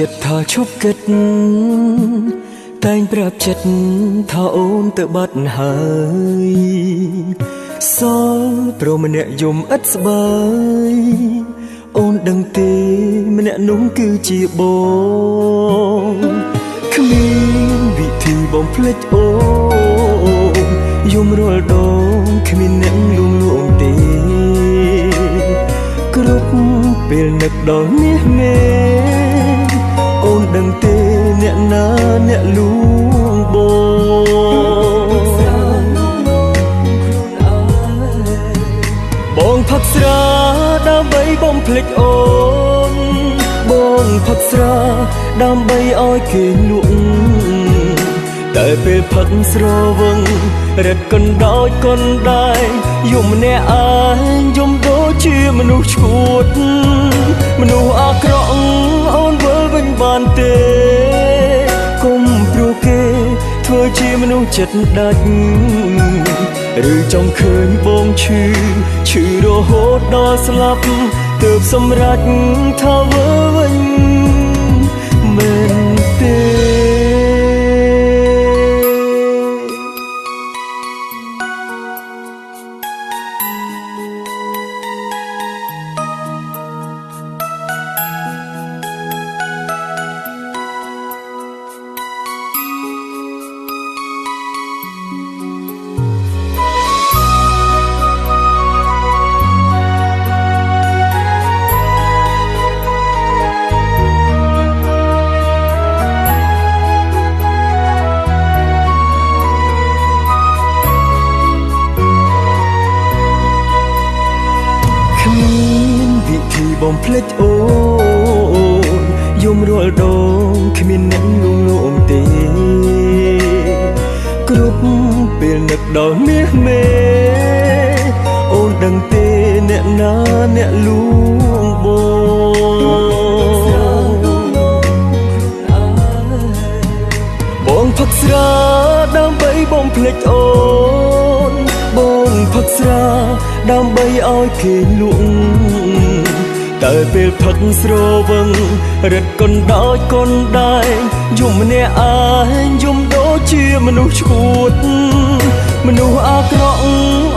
ចិត្តថាឈប់គិតតែងប្រាប់ចិត្តថាអូនទៅបាត់ហើយសល់ព្រមម្នាក់យំឥតស្បើយអូនដឹងទេម្នាក់នោះគឺជាបងគ្មានវិធីបំភ្លេចអូនយំរាល់ដងគ្មានអ្នកលួងលោមទេគ្រប់ពេលនឹកដល់មាសមេអូនដឹងទេអ្នកណាអ្នកលួងបងផឹកស្រាដើម្បីបំភ្លេចអូនបងផឹកស្រាដើម្បីឲ្យគេលក់តែពេលផឹកស្រវឹងរត់កណ្ដោយកណ្ដាយយំម្នាក់ឯងយំដូចជាមនុស្សឈួតមនុស្សអាក្រក់អូនវិលវិញបានទេគុំព្រោះគេធ្វើជាមនុស្សចិត្តដាច់ឬចង់ឃើញបងឈឺរហូតដល់ស្លាប់ទើបសម្រេចថាវិលវិញមែនទេបំភ្លេចអូនយំរាល់ដងគ្មានអ្នកលួងលោមទេគ្រប់ពេលនឹកដល់មាសមេអូនដឹងទេអ្នកណាអ្នកលួងបងផឹកស្រាដើម្បីបំភ្លេចអូនបងផឹកស្រាដើម្បីឲ្យគេលួងតែពេលផឹកស្រវឹងរត់កណ្ដោយកណ្ដាយយំម្នាក់ឯងយំដូចជាមនុស្សឈួតមនុស្សអាក្រក់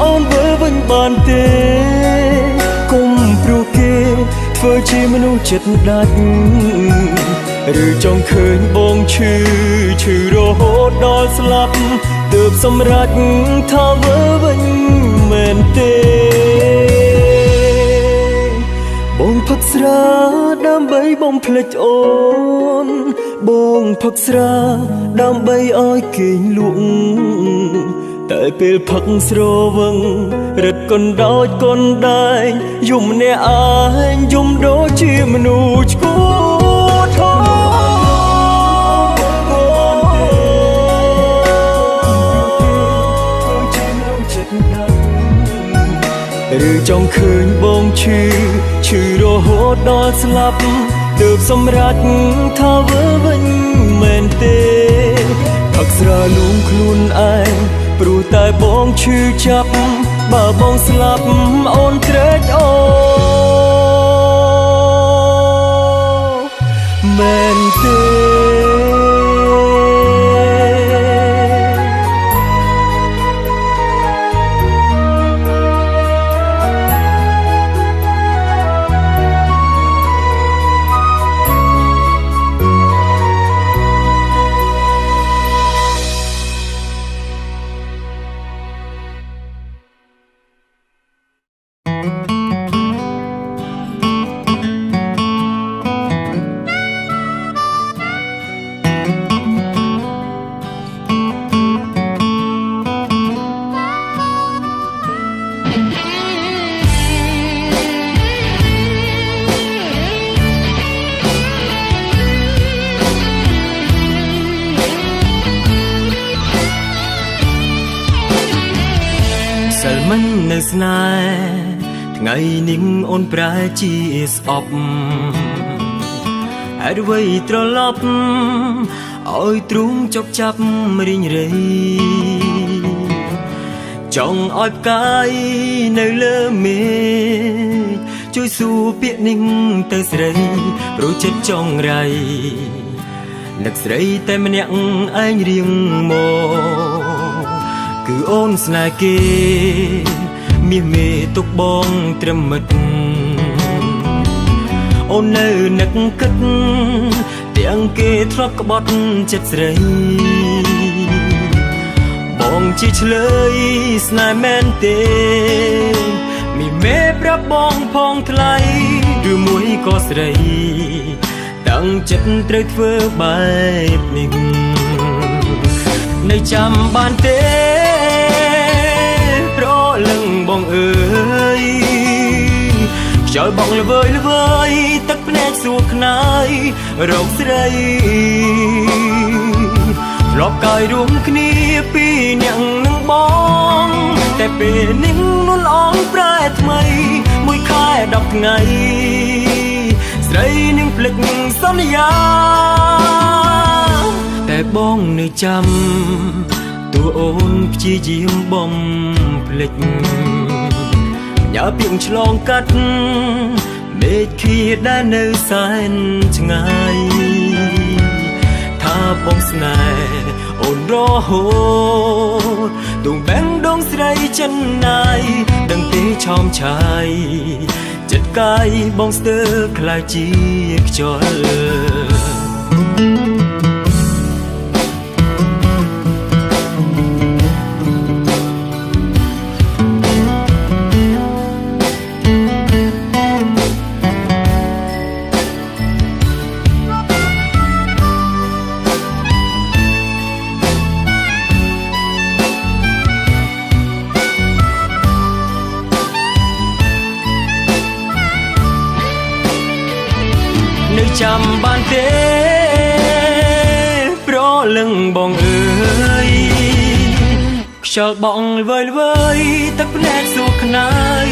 អូនវិលវិញបានទេគុំព្រោះគេធ្វើជាមនុស្សចិត្តដាច់ឬចង់ឃើញបងឈឺរហូតដល់ស្លាប់ទើបសម្រេចថាវិលវិញមែនទេបងផឹកស្រាដើម្បីបំភ្លេចអូនបងផឹកស្រាដើម្បីឲ្យគេលក់តែពេលផឹកស្រវឹងរត់កណ្ដោយកណ្ដាយយំម្នាក់ឯងយំដូចជាមនុស្សឈួតឬចង់ឃើញបងឈឺរហូតដល់ស្លាប់ទើបសម្រេចថាវិលវិញមែនទេផឹកស្រាលួងខ្លួនឯងព្រោះតែបងឈឺចាប់បើបងស្លាប់អូនត្រេកអូមែនទេមិននៅស្នេហ៍ថ្ងៃនេះអូនប្រែជាស្អប់ហេតុអ្វីត្រឡប់ឲ្យទ្រូងចុកចាប់រីងរៃចង់ឲ្យផ្កាយនៅលើមេឃ ជួយសួរពាក្យនេះទៅស្រីព្រោះចិត្តចង់រៃនឹកស្រីតែម្នាក់ឯងរៀងមកគឺអូនស្នេហ៍គេមាសមេទុកបងត្រឹមមិត្តអូននៅនឹកគិតទាំងគេធ្លាប់ក្បត់ចិត្តស្រីបងជាឆ្លើយស្នេហ៍មែនទេមីមេប្រាប់បងផងថ្លៃឬមួយក៏ស្រីតាំងចិត្តត្រូវធ្វើបែបនេះនៅចាំបានទេប្រលឹងបងអើយខ្យល់បងល្វើយល្វើយទឹកភ្នែកសួរខ្នាយរកស្រីធ្លាប់កាយរួមគ្នាពីរនាក់នឹងបងតែពេលនេះនួនអងប្រែថ្មីមួយខែ10ថ្ងៃស្រីនឹងភ្លេចសន្យាតែបងនៅចាំតួអូនព្យាយាមបំភ្លេចញ៉ាពីងឆ្លងកាត់មេឃខៀដែលនៅសែនឆ្ងាយថាបងស្នេហ៍អូនរហូតទូបែងដងស្រីចិនណាយដឹងទេឆោមឆាយចិត្តកាយបងស្ទើរខ្លាចជាខ្យល់ចាំបានទេប្រលឹងបងអើយខ្យល់បងល្វើយល្វើយទឹកភ្នែកសួរខ្នាយ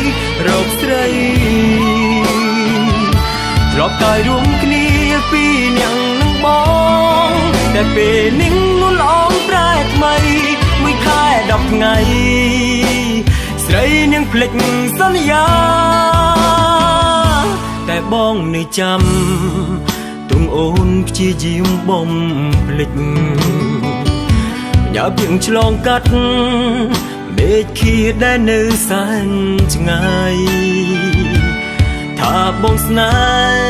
រកស្រីធ្លាប់កាយរួមគ្នាពីរនាក់នឹងបងតែពេលនេះនួនល្អងប្រែថ្មីមួយខែ10ថ្ងៃស្រីនឹងភ្លេចសន្យាតែបងនៅចាំទុំអូនព្យាយាមបំភ្លេចញ៉ាពីងឆ្លងកាត់មេឃខៀដែលនៅសែនឆ្ងាយថាបងស្នេ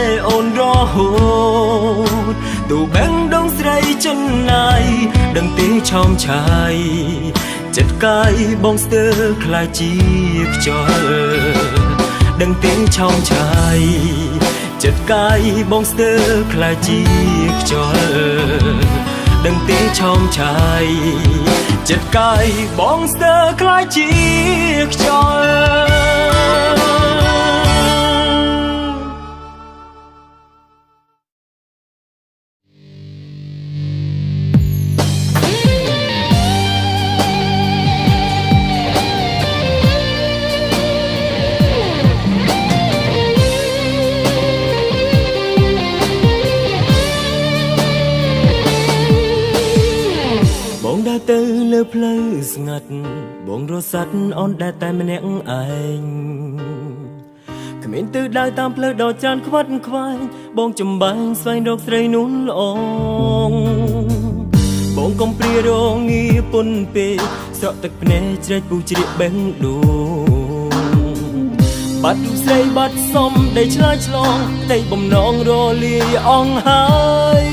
ហ៍អូនរហូតទូបែងដងស្រីចិនណាយដឹងទេឆោមឆាយចិត្តកាយបងស្ទើរខ្លាចជាខ្យល់ដឹងទេឆោមឆាយចិត្តកាយបងស្ទើរខ្លាចជាខ្យល់ដឹងទេឆោមឆាយចិត្តកាយបងស្ទើរខ្លាចជាខ្យល់ទៅលើផ្លូវស្ងាត់បងរសាត់អូនដែលតែម្នាក់ឯងគ្មានទិសដៅតាមផ្លូវដ៏ច្រើនខ្វាត់ខ្វាយបងចំបាញ់ស្វែងរកស្រីនោះល្អបងកុំព្រារងាពុនពេកស្រក់ទឹកភ្នែកជ្រែកពូជ្រៀកបេះដូងបាត់ទូស្រីបាត់សំដីឆ្លើយឆ្លងដីបំណងរលាយអងហើយ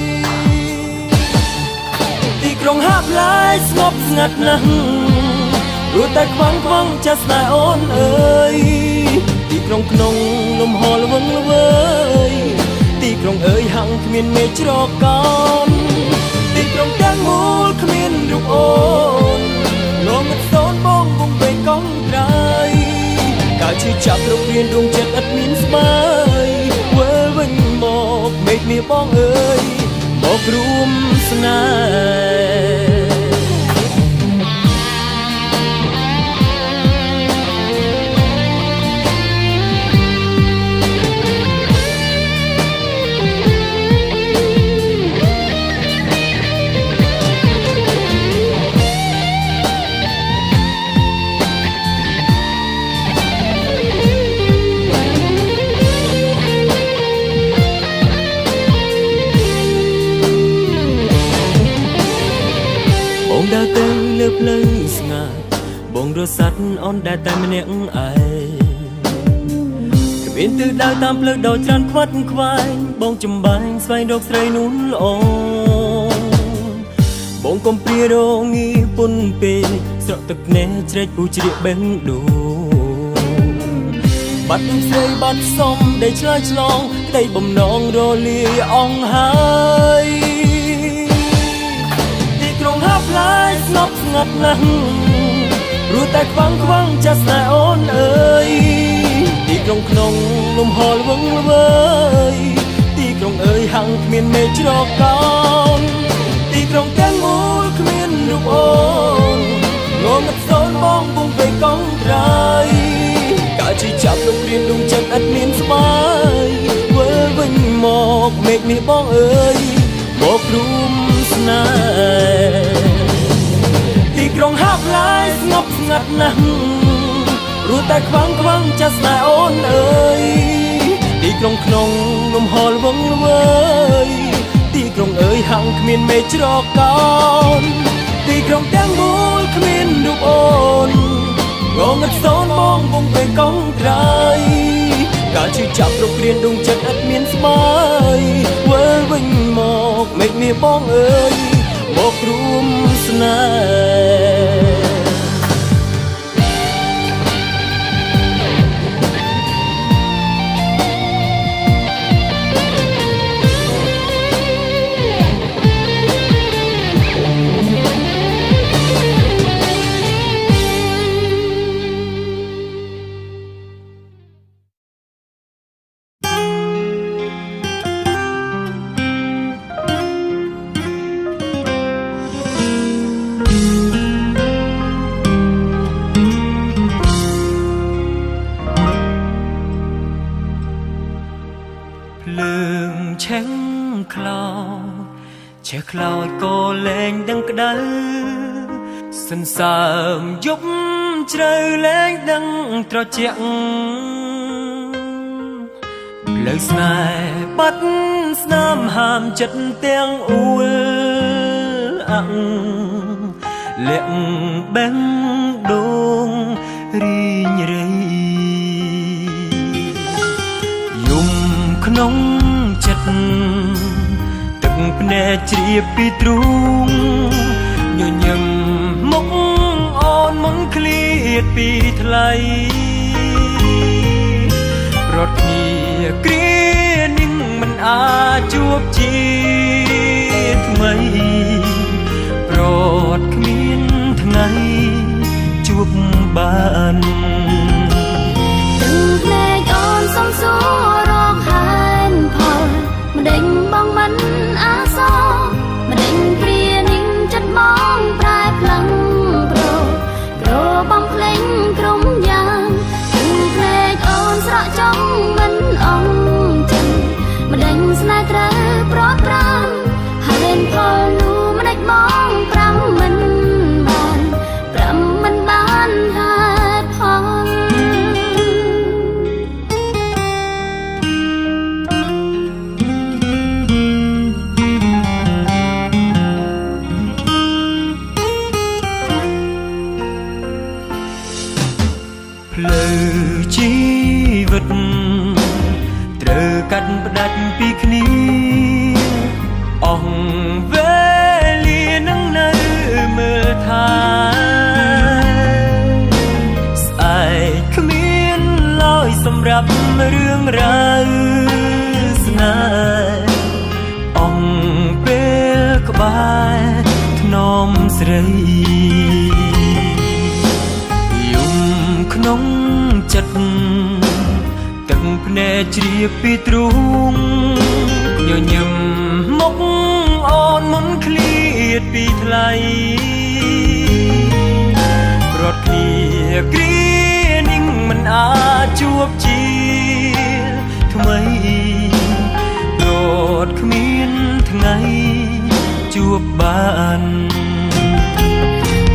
ទីក្រុងហាប់ឡាយស្ងប់ស្ងាត់ណាស់ព្រោះតែខ្វាំងខ្វងចិត្តស្នេហ៍អូនអើយទីក្រុងក្នុងលំហល្វឹងល្វើយទីក្រុងអើយហាំងគ្មានមេឃជ្រកកោនទីក្រុងទាំងមូលគ្មានរូបអូនលោកមិនសូនបងវងវែងកងត្រៃការឈឺចាប់រករៀនដួងចិត្តឥតមានស្មើវិលវិញមកមេឃមាបងអើយមករួមស្នេហ៍ បងដើរទៅលើផ្លូវស្ងាត់បងរត់សัตว์អូនដែលតែម្នាក់ឯងគ្មានទិសដៅតាមផ្លូវដ៏ច្រើនខ្វាត់ខ្វាយបងចំបាញ់ស្វែងរកស្រីនោះល្អបងកុំព្រារងីពុនពេកស្រក់ទឹកភ្នែកជ្រែកពូជ្រៀកបេះដូងបាត់នឹងស្រីបាត់សំដែលឆ្លើយឆ្លងក្តីបំណងរលាយអង្ហើយទីក្រុងហាប់ឡាយស្ងប់ស្ងាត់ណាស់ព្រោះតែខ្វាំងខ្វាំងចាស់ស្នេហ៍អូនអើយទីក្រុងក្នុងលំហលវឹងល្វើយទីក្រុងអើយហាំងគ្មានមេឃជ្រកកោនទីក្រុងទាំងមូលគ្មានរូបអូនងងឹតសូនបងពុំពេកកងត្រៃកាជីចាប់លោករៀនដួងចិត្តអត់មានស្បាយវិលវិញមកមេឃនេះបងអើយមករួមស្នេហ៍ទីក្រុងហាប់ឡាយស្ងប់ស្ងាត់ណាស់រស់តែខ្វាំងខ្វាំងចាស់ស្នេហ៍អូនអើយទីក្រុងក្នុងលំហលវឹងល្វើយទីក្រុងអើយហាំងគ្មានមេឃជ្រកកោនទីក្រុងទាំងមូលគ្មានរូបអូនងងឹតសូនបងពុំពេកកងត្រៃកាជិះចាប់រករៀនដួងចិត្តអត់មានស្បាយវិលវិញមកមេឃនេះបងអើយមករួមស្នេហ៍ជាខ្លោចក៏លែងដឹងក្តៅសន្សើមយប់ជ្រៅលែងដឹងត្រជាក់លើស្នេហ៍បាត់ស្នាមហាមចិត្តទាំងអួលអាក់លាក់បេះដូងរីងរៃយំក្នុងចិត្តភ្នែកជ្រាបពីទ្រូងញញឹមមុខអូនមុនឃ្លាតពីថ្លៃរត់គ្នាគ្រានឹងមិនអាចជួបជាថ្មីប្រត់គ្មានថ្ងៃជួបបានទឹកភ្នែកអូនសំសួររកហានផលម្ដេចបងមិនអាសម្ដេចគ្រានឹងចិត្តបងប្រែផ្លាំងក្របងភ្លេងក្រុមយ៉ាងទឹកភ្នែកអូនស្រក់ចង់មិនអងចិនម្ដេចស្នេហ៍ត្រូវប្រត់ប្រាំហានផលនោះម្ដេចបងប្រាំមិនបានហេតុផលផ្លូវជីវិតត្រូវកាត់ផ្ដាច់ពីគ្នាអស់វេលានឹងនៅមើលថាស្អែកគ្មានឡើយសម្រាប់រឿងរ៉ាវស្នេហ៍អស់ពេលក្បែរធ្នមស្រីក្នុងចិត្តទឹកភ្នែកជ្រាបពីទ្រូងញញឹមមុខអូនមុនឃ្លាតពីថ្លៃរត់គ្នាគ្រានឹងមិនអាចជួបជាថ្មីរត់គ្មានថ្ងៃជួបបាន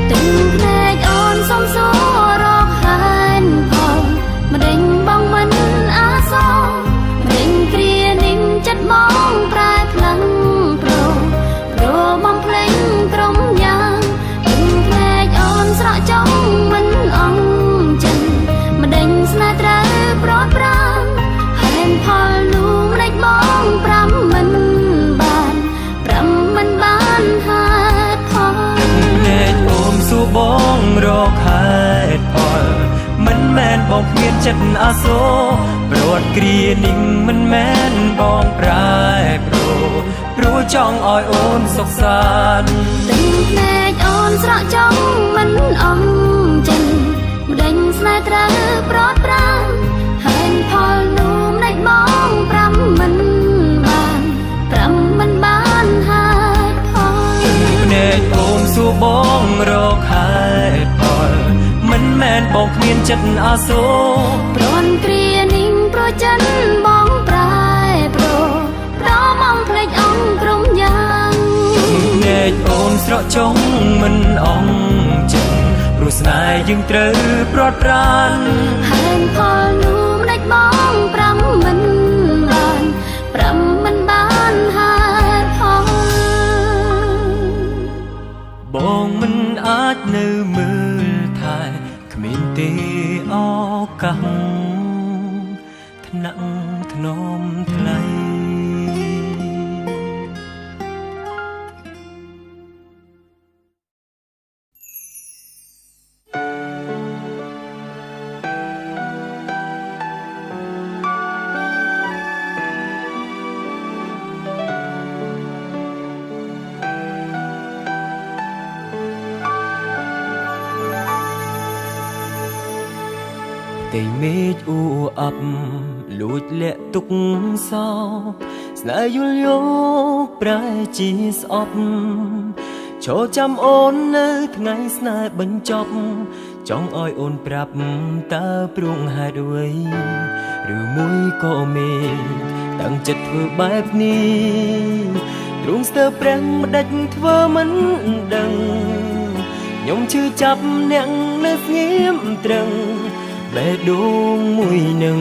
ទឹកភ្នែកអូនសំសួររកហានផលម្ដេចបងមិនអាសម្ដេចគ្រានឹងចិត្តបងប្រែផ្លាំងប្របងភ្លេងក្រុមយ៉ាង ចិត្តអាសូរប្រវត្តិគ្រានេះមិនមែនបងប្រែប្រួលព្រោះចង់ឲ្យអូនសុខសាន្តទឹកភ្នែកអូនស្រក់ចង់មិនអងចិនម្ដេចស្នេហ៍ត្រូវប្រត់ប្រាំហេតុផលនោះម្ដេចបងប្រាំមិនបានហេតុផលភ្នែកអូនសួរបងរកហេតុផលមិនមែនបងគ្មានចិត្តអាសូរប្រន់គ្រានេះប្រចិនបងប្រែប្រួលប្រមងភ្លេចអង្គក្រុមយ៉ាងភ្នែកអូនស្រក់ចង់មិនអងចិត្តព្រោះស្នេហ៍យើងត្រូវប្រត់ប្រានហេតុផលនោះម្ដេចបងប្រាំមិនបានហេតុផលបងមិនអាចនៅមើលថែគ្មានទេឱកាសថ្នាក់ធ្នមថ្លៃតែមេឃអ៊ូអាប់លួចលាក់ទុកសោស្នេហ៍យល់យកប្រែជាស្អប់ចូលចាំអូននៅថ្ងៃស្នេហ៍បញ្ចប់ចង់ឲ្យអូនប្រាប់តើព្រួងហេតុអ្វីឬមួយក៏មេតាំងចិត្តធ្វើបែបនេះទ្រង់ស្ទើរប្រាំងម្ដេចធ្វើមិនដឹងខ្ញុំឈឺចាប់អ្នកនៅស្ងៀមត្រឹងបេះដូងមួយនឹង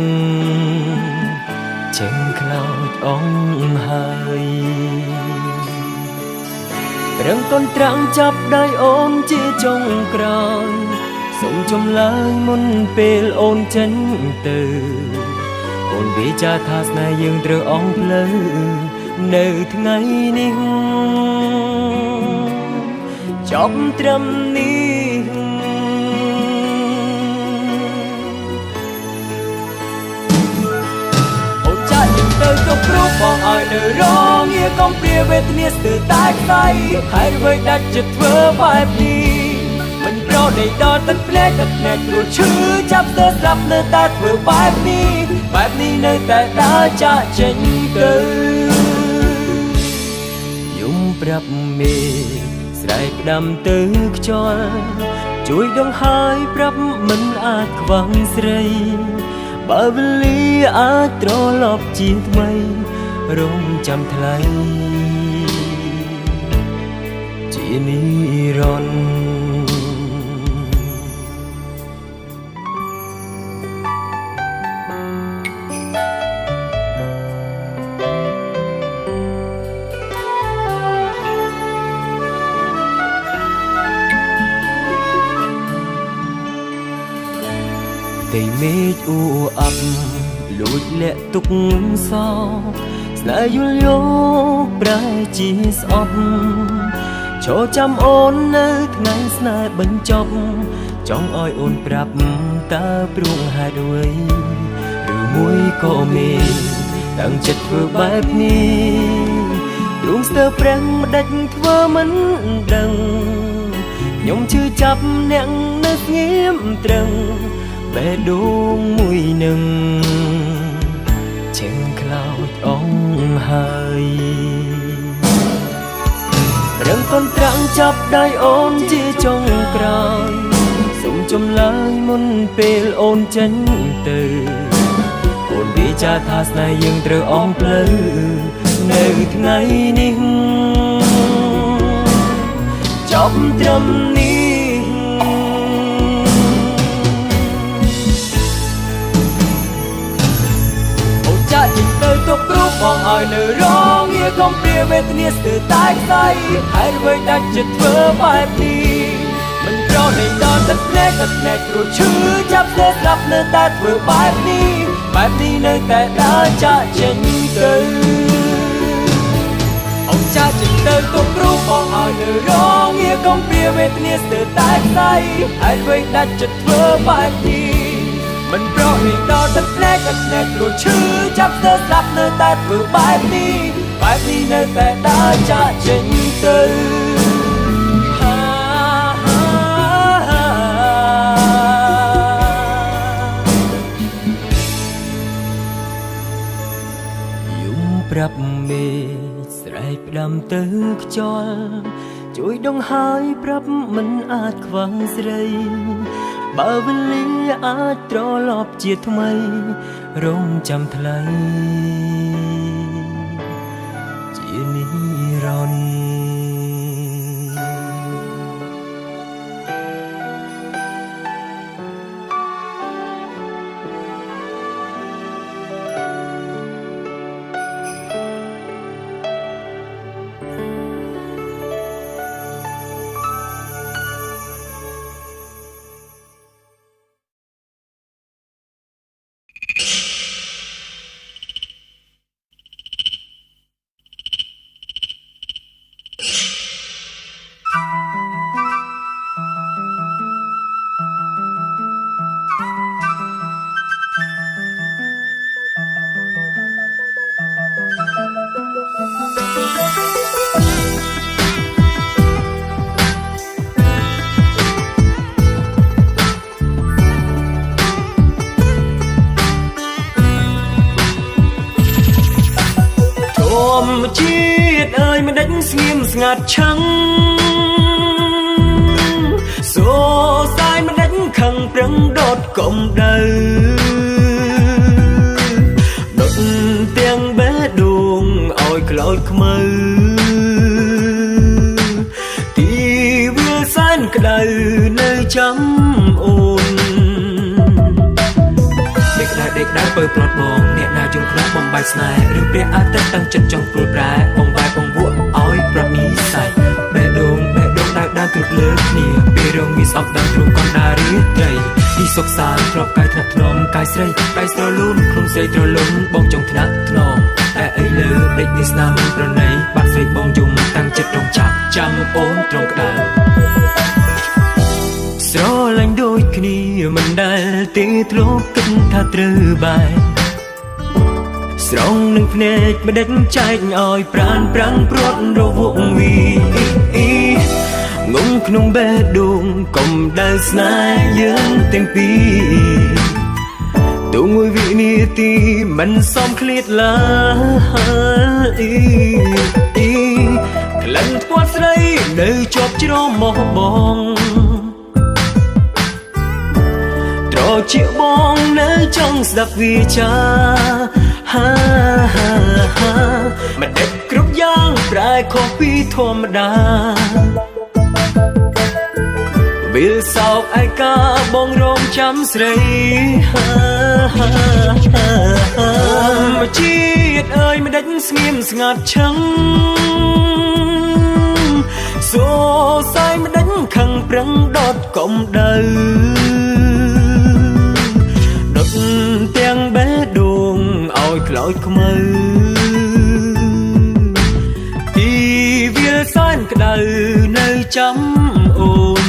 ចេញខ្លោចអងហើយរឹងកូនត្រាំងចាប់ដៃអូនជាចុងក្រោយសូមចម្លើយមុនពេលអូនចេញទៅអូនវាចាថាស្នេហ៍យើងត្រូវអងផ្លូវនៅថ្ងៃនេះចប់ត្រឹមនេះទៅទៅព្រោះបងឲ្យនៅរងងារកំព្រាវេទនាស្ទើរតែខ្សែហើយអ្វីដាច់ចិត្តធ្វើបែបនេះមិនប្រដេកដល់ទឹកភ្នែកព្រោះឈឺចាប់ស្ទើរស្លាប់នៅតែធ្វើបែបនេះនៅតែដើរចាក់ចេញទៅយំប្រាប់មេស្រែកក្តាំទៅខ្យល់ជួយដងហើយប្រាប់មិនអាចខ្វាំងស្រីបើវេលាអាចត្រឡប់ជាថ្មីរងចាំថ្លៃជានិរន្តរ៍តែមេឃអ៊ូអាប់លួចលាក់ទុកសោស្នេហ៍យល់យកប្រែជាស្អប់ចូលចាំអូននៅថ្ងៃស្នេហ៍បញ្ចប់ចង់ឲ្យអូនប្រាប់តើព្រួងហេតុអ្វីឬមួយក៏មេតាំងចិត្តធ្វើបែបនេះទ្រង់ស្ទើរប្រាំងម្ដេចធ្វើមិនដឹងខ្ញុំឈឺចាប់អ្នកនៅស្ងៀមត្រឹងបេះដូងមួយនឹងចេញខ្លោចអងហើយរឹងកូនត្រាំងចាប់ដៃអូនជាចុងក្រោយសូមចម្លើយមុនពេលអូនចេញទៅអូនវាចាថាស្នេហ៍យើងត្រូវអងផ្លូវនៅថ្ងៃនេះចប់ត្រឹមនេះចាក់ចេញទៅទុកព្រោះបងឲ្យនៅរងងារកំព្រាវេទនាស្ទើរតែខ្សែហើយអ្វីដាច់ចិត្តធ្វើបែបនេះមិនប្រដេកដល់ទឹកភ្នែកព្រោះឈឺចាប់ស្ទើរស្លាប់នៅតែធ្វើបែបនេះនៅតែដើរចាក់ចេញទៅអងចាក់ចេញទៅទុកព្រោះបងឲ្យនៅរងងារកំព្រាវេទនាស្ទើរតែខ្សែហើយអ្វីដាច់ចិត្តធ្វើបែបនេះ មិនប្រោះនេះដល់ទឹកភ្នែកព្រោះឈឺចាប់ស្ទើរស្លាប់នៅតែធ្វើបែបនេះនៅតែដើរចាក់ចេញទៅប្រាប់មេស្រែកផ្ដាំទៅខ្យល់ជួយដងហើយប្រាប់មិនអាចខ្វះស្រីបើវេលាអាចត្រឡប់ជាថ្មីរងចាំថ្លៃជានិរន្តរ៍ជាតិអើយមិនដេញស្ងៀមស្ងាត់ឆឹងសូសាយមិនដេញខឹងប្រឹងដុតកុំដៅដុតទាំងបេះដូងឲ្យក្លោចខ្មៅទីវាសែនក្ដៅនៅចាំអូនដេកដើរពើផ្លត់បងអ្នកណាយងខ្លះបំបាយស្នេហ៍ឬព្រះអាទិត្យតាំងចិត្តចង់ព្រួលប្រែបងបែបបងវក់ឲ្យប្រាប់និស័យបេះដូងដើរគ្រប់លើគ្នាពេលរងមានស្អប់ដល់ទ្រូងកណ្ដាលរាត្រីពីសុខសាន្តធ្លាប់កាយថ្នាក់ថ្នមកាយស្រីកាយស្រលូនខ្លួនស្រីត្រលុនបងចង់ថ្នាក់ថ្នមតែអីលើដេកនេះស្នាមប្រណីបាត់ស្រីបងយំតាំងចិត្តរងចាប់ចាំអូនត្រង់ក្តៅស្រឡាញ់ដូចគ្នាមិនដែលទេធ្លាប់គិតថាត្រូវបែបស្រងនឹងភ្នែកមិនដេញចែកឲ្យប្រានប្រាំងព្រាត់រវងវីងុំក្នុងបេះដូងកុំដែលស្នេហ៍យើងទាំងពីរទូមួយវិនាទីមិនសមឃ្លាតឡើយក្លិនថ្ពាល់ស្រីនៅជាប់ជ្រមោះបងជាបងនៅចង់ស្ដាប់វាចាមិនដេចគ្រប់យ៉ាងប្រែខុសពីធម្មតាវាសោកឯកាបងរងចាំស្រីជាតិអើយមិនដេចស្ងៀមស្ងាត់ឆឹងសូសាយមិនដេចខឹងប្រឹងដុតកុំដៅទាំងបេះដូងឲ្យក្លោចខ្មៅទីវាសែនក្ដៅនៅចាំអូន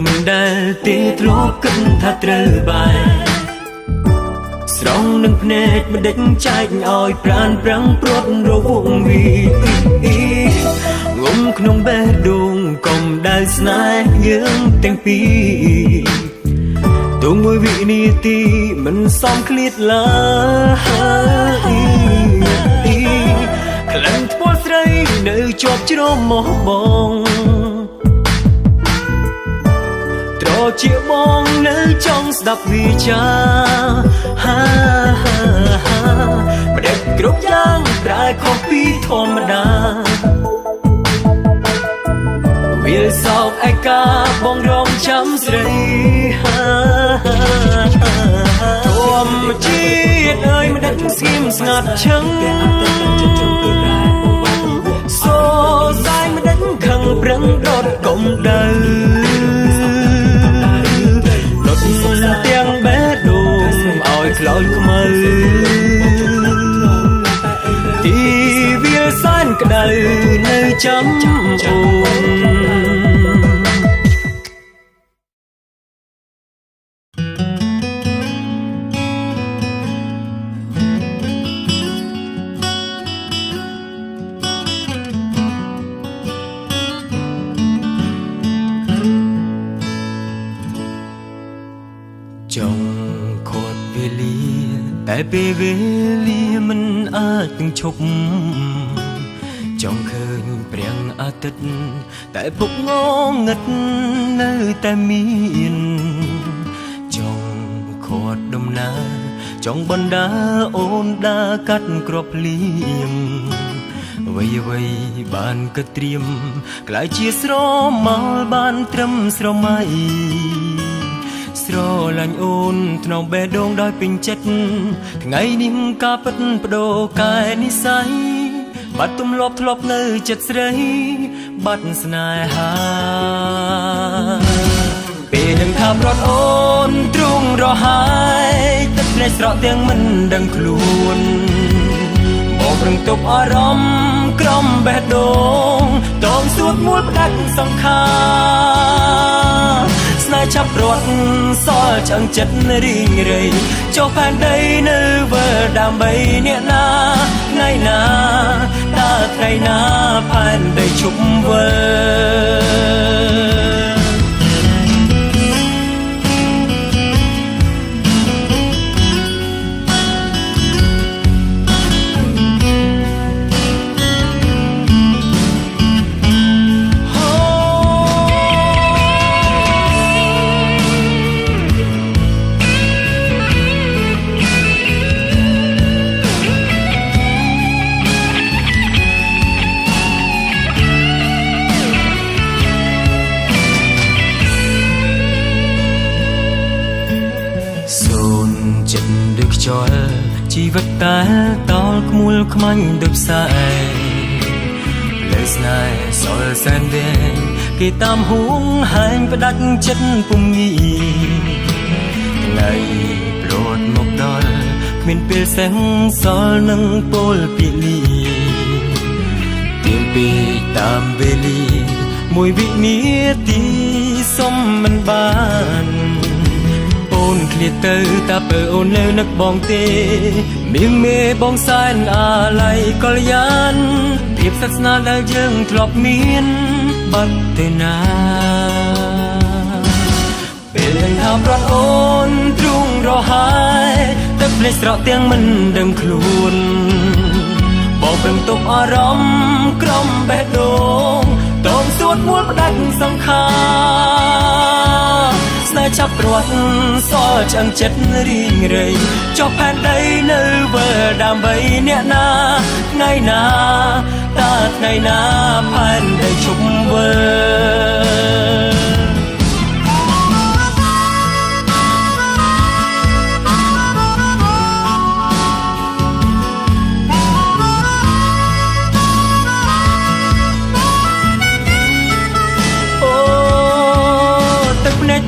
មិនដែលទេធ្លាប់គិតថាត្រូវបែបស្រងនឹងភ្នែកមិនដេញចែកឲ្យប្រានប្រាំងព្រាត់រវងវីងុំក្នុងបេះដូងកុំដែលស្នេហ៍យើងទាំងពីរទូមួយវិនាទីមិនសមឃ្លាតឡើយក្លិនថ្ពាល់ស្រីនៅជាប់ជ្រមោះបងជាបងនៅចង់ស្ដាប់វាចាមិនដេចគ្រប់យ៉ាងប្រែខុសពីធម្មតាវាសោកឯកាបងរងចាំស្រីធ มជាតិអើយមិនដឹងស្ងៀមស្ងាត់ឈឹងសូសាយមិនដឹងខឹងប្រឹងដុតកុំដៅដុតទាំងបេះដូងឲ្យខ្លោចខ្មៅទីវាលសានក្តៅនៅចាំអូនចង់ខត់វេលាតែពេលវេលាមិនអាចនឹងឈប់ចង់ឃើញព្រាំងអាទិត្យតែពុកងងឹតនៅតែមានចង់ខត់ដំណើរចង់បណ្ដាអូនដើរកាត់គ្រាប់ភ្លៀងអ្វីបានក៏ត្រៀមក្លាយជាស្រមោលបានត្រឹមស្រមៃស្រឡាញ់អូនថ្នមបេះដូងដោយពេញចិត្តថ្ងៃនេះការពិតបដូរកែនិស័យបាត់ទម្លាប់ធ្លាប់នៅចិត្តស្រីបាត់ស្នេហាពេលនឹងថាប្រត់អូនទ្រង់រហើយទឹកភ្នែកស្រក់ទាំងមិនដឹងខ្លួនបងប្រឹងទប់អារម្មណ៍ក្រំបេះដូងតងសួតមួយផ្ដាច់សង្ខារស្នេហ៍ឆាប់រត់សល់ឆ្អឹងចិត្តរីងរៃចុះផែនដីនៅវើដើម្បីអ្នកណាថ្ងៃណាតើថ្ងៃណាផែនដីជប់វើជីវិតតែតោលក្មួលខ្មាញ់ដូចផ្សែងលើស្នេហ៍សល់សែនវែងគេតាមហួងហែងផ្ដាច់ចិត្តពុំងាយថ្ងៃប្រត់មកដល់គ្មានពេលសែងសល់នឹងពលពីលីទៀមពីតាមវេលាមួយវិនាទីសុំមិនបានអូនឃ្លាតទៅតាបើអូននៅនឹកបងទេមានមេបងសែនអាឡ័យកល្យានភាពស្និទ្ធស្នាលដែលយើងធ្លាប់មានបាត់ទៅណាពេលនឹងថាប្រត់អូនទ្រង់រហើយទឹកភ្នែកស្រក់ទាំងមិនដឹងខ្លួនបងប្រឹងទប់អារម្មណ៍ក្រំបេះដូងតងសួតមួយផ្ដាច់សង្ខារស្នេហ៍ឆាប់រត់សល់ឆ្អឹងចិត្តរីងរៃចុះផែនដីនៅវើដើម្បីអ្នកណាថ្ងៃណាតើថ្ងៃណាផែនដីជប់វើ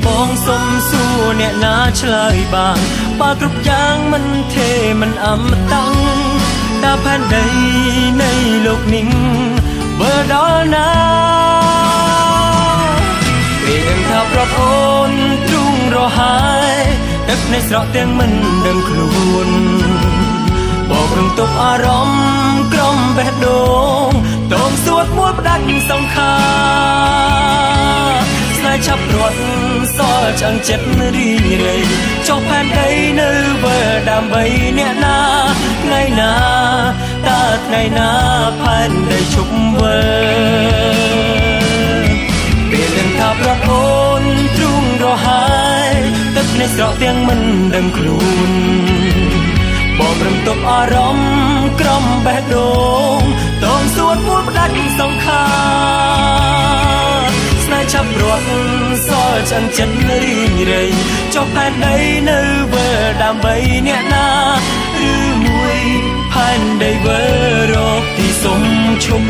បងសុំសួរអ្នកណាឆ្លើយបានបើគ្រប់យ៉ាងមិនទេមិនអមតង់តើផែនដីនៃលោកនេះបើដល់ណាពេលនឹងថាប្រត់អូនទ្រង់រហើយទឹកភ្នែកស្រក់ទាំងមិនដឹងខ្លួនបងប្រឹងទប់អារម្មណ៍ក្រំបេះដូងតងសួតមួយផ្ដាច់សង្ខារស្នេហ៍ឆាប់រត់សល់ឆ្អឹងចិត្តរីងរៃចុះផែនដីនៅវើដើម្បីអ្នកណាថ្ងៃណាតើថ្ងៃណាផែនដីជប់វើពេលនឹងថាប្រត់អូនទ្រង់រហើយទឹកភ្នែកស្រក់ទាំងមិនដឹងខ្លួនបងប្រឹងទប់អារម្មណ៍ក្រំបេះដូងតងសួតមួយផ្ដាច់សង្ខារ ចាប់រត់សល់chẳngចិត្តរីងរៃចុះផែនដីនៅវើដើម្បីអ្នកណាឬមួយផែនដីវើរកទីសុំឈុំ